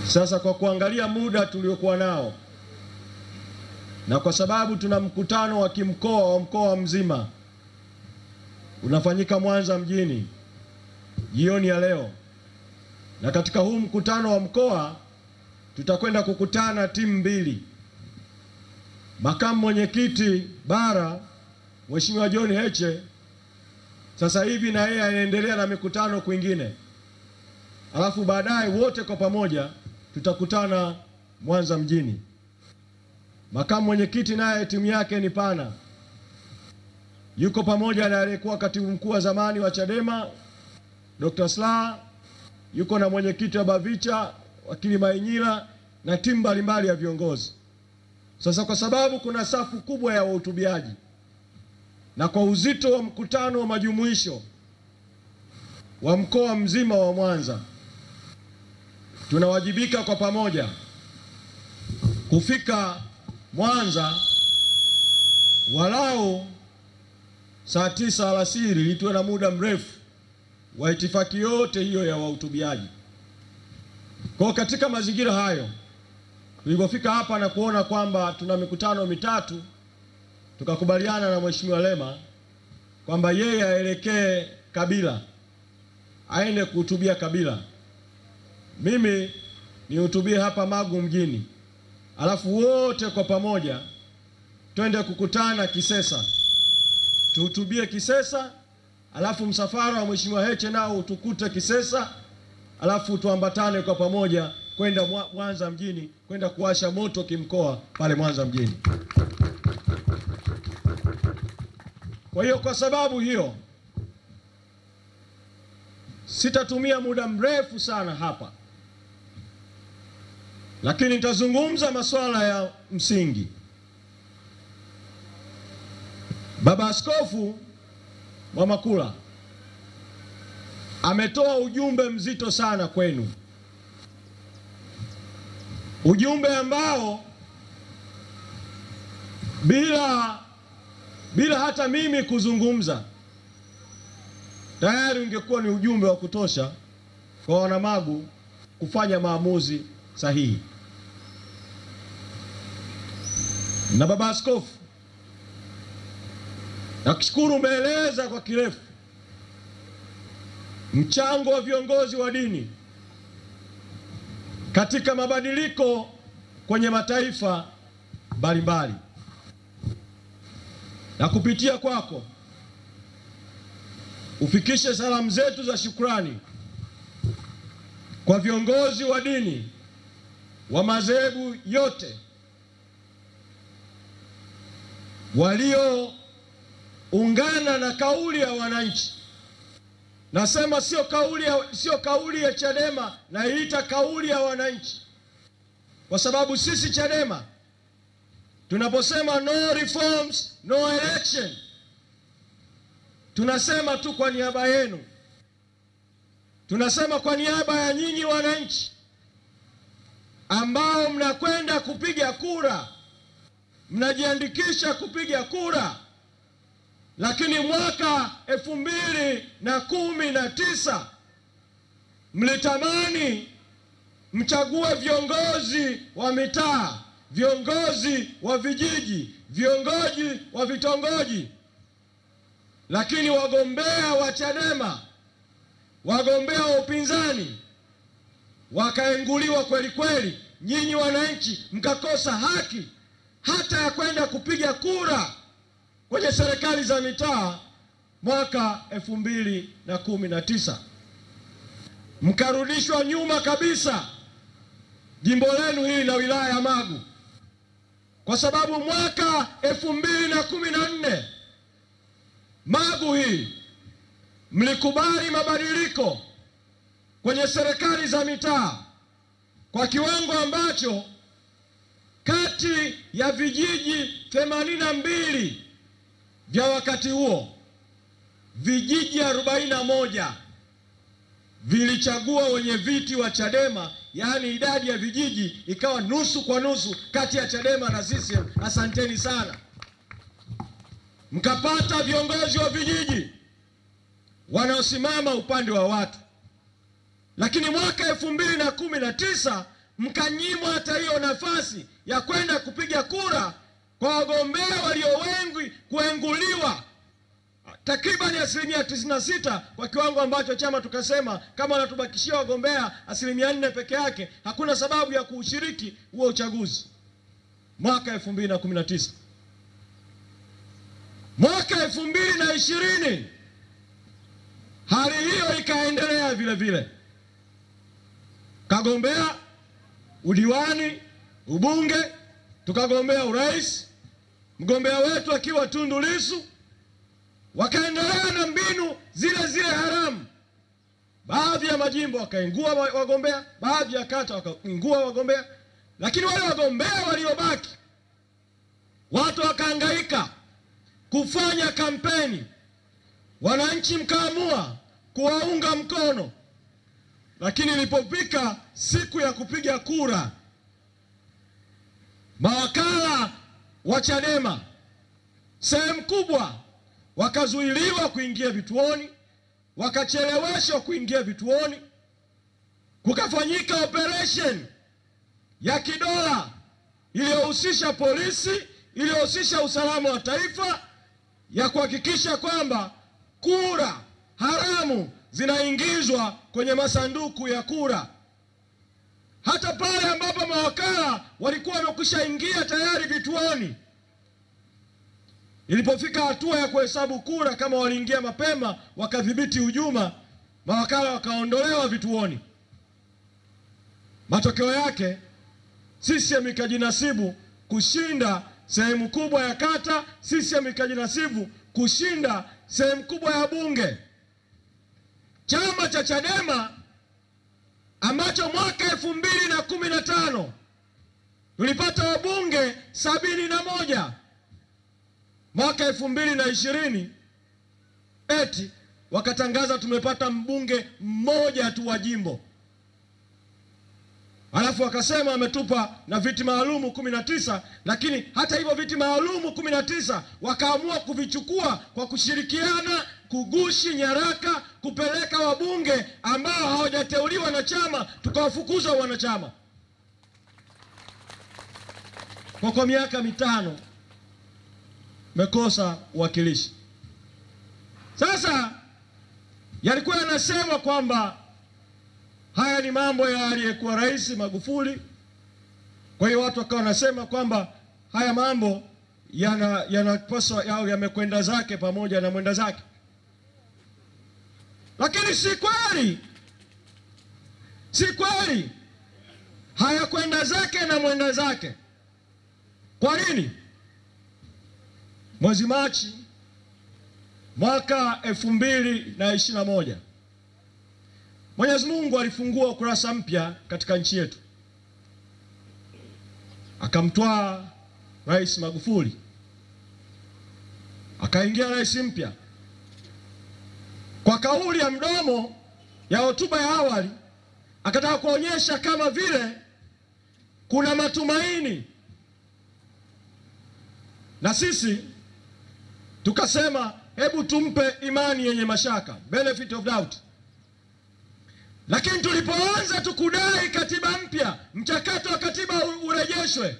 Sasa kwa kuangalia muda tuliokuwa nao na kwa sababu tuna mkutano wa kimkoa wa mkoa mzima unafanyika Mwanza mjini jioni ya leo, na katika huu mkutano wa mkoa tutakwenda kukutana timu mbili. Makamu mwenyekiti bara Mheshimiwa John Heche sasa hivi na yeye anaendelea na mikutano kwingine, alafu baadaye wote kwa pamoja tutakutana Mwanza mjini. Makamu mwenyekiti naye timu yake ni pana, yuko pamoja na aliyekuwa katibu mkuu wa zamani wa Chadema Dr. Slaa, yuko na mwenyekiti wa Bavicha wakili Mainyila na timu mbalimbali ya viongozi. Sasa kwa sababu kuna safu kubwa ya wahutubiaji na kwa uzito wa mkutano wa majumuisho wa mkoa mzima wa Mwanza, tunawajibika kwa pamoja kufika Mwanza walau saa 9 alasiri ili tuwe na muda mrefu wa itifaki yote hiyo ya wahutubiaji. Kwa katika mazingira hayo tulipofika hapa na kuona kwamba tuna mikutano mitatu, tukakubaliana na Mheshimiwa Lema kwamba yeye aelekee Kabila, aende kuhutubia Kabila, mimi nihutubie hapa Magu mjini, alafu wote kwa pamoja twende kukutana Kisesa, tuhutubie Kisesa, alafu msafara wa Mheshimiwa Heche nao utukute Kisesa, alafu tuambatane kwa pamoja kwenda Mwanza mjini kwenda kuwasha moto kimkoa pale Mwanza mjini. Kwa hiyo kwa sababu hiyo sitatumia muda mrefu sana hapa, lakini nitazungumza masuala ya msingi. Baba Askofu Mwamakula ametoa ujumbe mzito sana kwenu, ujumbe ambao bila hata mimi kuzungumza tayari ungekuwa ni ujumbe wa kutosha kwa wanamagu kufanya maamuzi sahihi. Na Baba Askofu, nakushukuru, umeeleza kwa kirefu mchango wa viongozi wa dini katika mabadiliko kwenye mataifa mbalimbali, na kupitia kwako ufikishe salamu zetu za shukrani kwa viongozi wa dini wa madhehebu yote walioungana na kauli ya wananchi. Nasema sio kauli ya Chadema, naita kauli ya wananchi, kwa sababu sisi Chadema tunaposema no reforms no election, tunasema tu kwa niaba yenu, tunasema kwa niaba ya nyinyi wananchi ambao mnakwenda kupiga kura, mnajiandikisha kupiga kura, lakini mwaka 2019 mlitamani mchague viongozi wa mitaa, viongozi wa vijiji, viongozi wa vitongoji, lakini wagombea wa Chadema, wagombea wa upinzani wakaenguliwa kweli kweli. Nyinyi wananchi mkakosa haki hata ya kwenda kupiga kura kwenye serikali za mitaa mwaka 2019. Mkarudishwa nyuma kabisa jimbo lenu hili la wilaya ya Magu, kwa sababu mwaka 2014 Magu hii mlikubali mabadiliko kwenye serikali za mitaa kwa kiwango ambacho kati ya vijiji 82 vya wakati huo, vijiji 41 vilichagua wenye viti wa Chadema, yaani idadi ya vijiji ikawa nusu kwa nusu kati ya Chadema na CCM. Asanteni sana. Mkapata viongozi wa vijiji wanaosimama upande wa watu. Lakini mwaka 2019 mkanyimwa hata hiyo nafasi ya kwenda kupiga kura kwa wagombea walio wengi kuenguliwa takriban 96%, kwa kiwango ambacho chama tukasema kama wanatubakishia wagombea 4% peke yake, hakuna sababu ya kuushiriki huo uchaguzi. Mwaka 2019, mwaka 2020 hali hiyo ikaendelea vile vile. Kagombea udiwani, ubunge, tukagombea urais, mgombea wetu akiwa Tundu Lissu. Wakaendelea na mbinu zile zile haramu. Baadhi ya majimbo wakaingua wagombea, baadhi ya kata wakaingua wagombea, lakini wale wagombea waliobaki, watu wakahangaika kufanya kampeni, wananchi mkaamua kuwaunga mkono. Lakini ilipofika siku ya kupiga kura, mawakala wa Chadema sehemu kubwa wakazuiliwa kuingia vituoni, wakacheleweshwa kuingia vituoni. Kukafanyika operation ya kidola iliyohusisha polisi, iliyohusisha usalama wa taifa, ya kuhakikisha kwamba kura haramu zinaingizwa kwenye masanduku ya kura. Hata pale ambapo mawakala walikuwa wamekwisha ingia tayari vituoni, ilipofika hatua ya kuhesabu kura, kama waliingia mapema wakadhibiti hujuma, mawakala wakaondolewa vituoni. Matokeo yake CCM ikajinasibu kushinda sehemu kubwa ya kata, CCM ikajinasibu kushinda sehemu kubwa ya bunge. Chama cha Chadema ambacho mwaka 2015 tulipata wabunge 71, mwaka 2020 eti wakatangaza tumepata mbunge mmoja tu wa jimbo. Alafu wakasema wametupa na viti maalumu 19, lakini hata hivyo viti maalumu 19 wakaamua kuvichukua kwa kushirikiana, kugushi nyaraka, kupeleka wabunge ambao hawajateuliwa na chama, tukawafukuza wanachama. Kwa miaka 5 mekosa uwakilishi. Sasa yalikuwa yanasema kwamba haya ni mambo ya aliyekuwa Rais Magufuli. Kwa hiyo watu wakawa wanasema kwamba haya mambo yanapaswa yao yamekwenda zake pamoja na mwenda zake. Lakini si kweli. Si kweli. Hayakwenda zake na mwenda zake. Kwa nini? Mwezi Machi mwaka 2021 Mwenyezi Mungu alifungua ukurasa mpya katika nchi yetu. Akamtoa Rais Magufuli, akaingia rais mpya. Kwa kauli ya mdomo ya hotuba ya awali, akataka kuonyesha kama vile kuna matumaini. Na sisi tukasema hebu tumpe imani yenye mashaka, benefit of doubt. Lakini tulipoanza tukudai katiba mpya, mchakato wa katiba urejeshwe,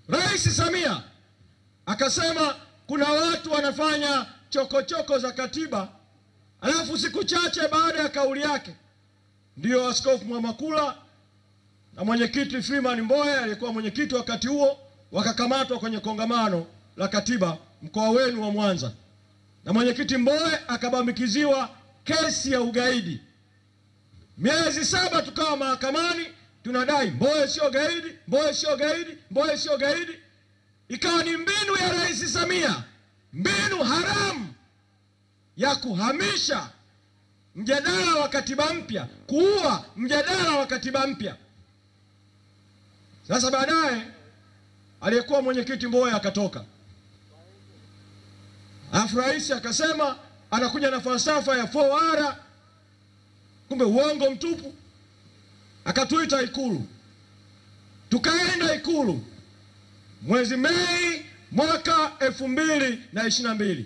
Rais Samia akasema kuna watu wanafanya chokochoko za katiba. Alafu siku chache baada ya kauli yake, ndio Askofu Mwamakula na mwenyekiti Freeman Mbowe aliyekuwa mwenyekiti wakati huo wakakamatwa kwenye kongamano la katiba mkoa wenu wa Mwanza, na mwenyekiti Mbowe akabambikiziwa kesi ya ugaidi. Miezi 7 tukawa mahakamani tunadai Mbowe sio gaidi, Mbowe sio gaidi, Mbowe sio gaidi. Ikawa ni mbinu ya Rais Samia, mbinu haramu ya kuhamisha mjadala wa katiba mpya, kuua mjadala wa katiba mpya. Sasa baadaye aliyekuwa mwenyekiti Mbowe akatoka, alafu rais akasema anakuja na falsafa ya 4R, kumbe uongo mtupu. Akatuita Ikulu, tukaenda Ikulu mwezi Mei mwaka 2022.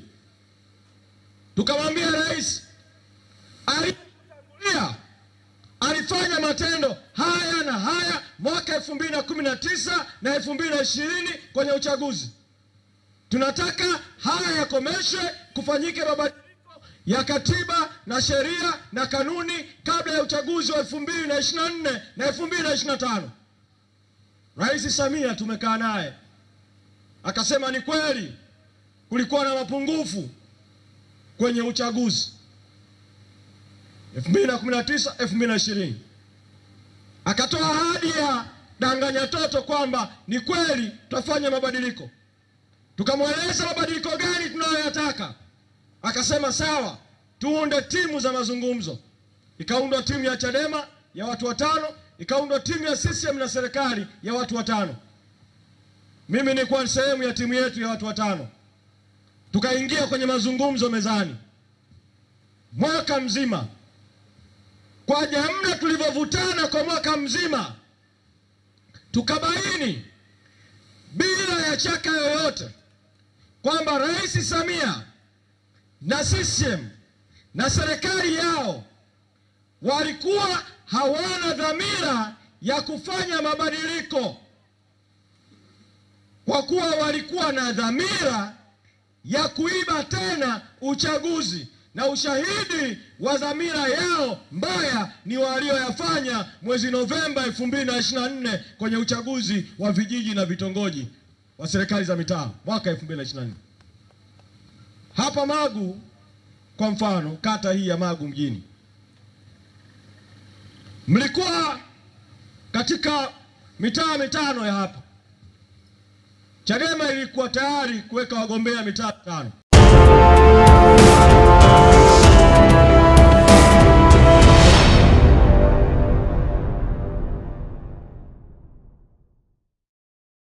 Tukamwambia rais alifanya matendo haya na haya mwaka 2019 na 2020 kwenye uchaguzi. Tunataka haya yakomeshwe, kufanyike mabadiliko ya katiba na sheria na kanuni kabla ya uchaguzi wa 2024 na 2025. Rais Samia tumekaa naye akasema ni kweli kulikuwa na mapungufu kwenye uchaguzi 2019 2020. Akatoa ahadi ya danganya toto kwamba ni kweli tutafanya mabadiliko. Tukamweleza mabadiliko gani tunayoyataka. Akasema sawa, tuunde timu za mazungumzo. Ikaundwa timu ya Chadema ya watu 5, ikaundwa timu ya CCM na serikali ya watu 5. Mimi nilikuwa sehemu ya timu yetu ya watu 5. Tukaingia kwenye mazungumzo mezani mwaka mzima. Kwa namna tulivyovutana kwa mwaka mzima, tukabaini bila ya shaka yoyote kwamba Rais Samia na CCM na serikali yao walikuwa hawana dhamira ya kufanya mabadiliko, kwa kuwa walikuwa na dhamira ya kuiba tena uchaguzi, na ushahidi wa dhamira yao mbaya ni walioyafanya mwezi Novemba 2024 kwenye uchaguzi wa vijiji na vitongoji wa serikali za mitaa mwaka 2024. Hapa Magu kwa mfano, kata hii ya Magu mjini, mlikuwa katika mitaa 5 ya hapa. Chadema ilikuwa tayari kuweka wagombea mitaa 5.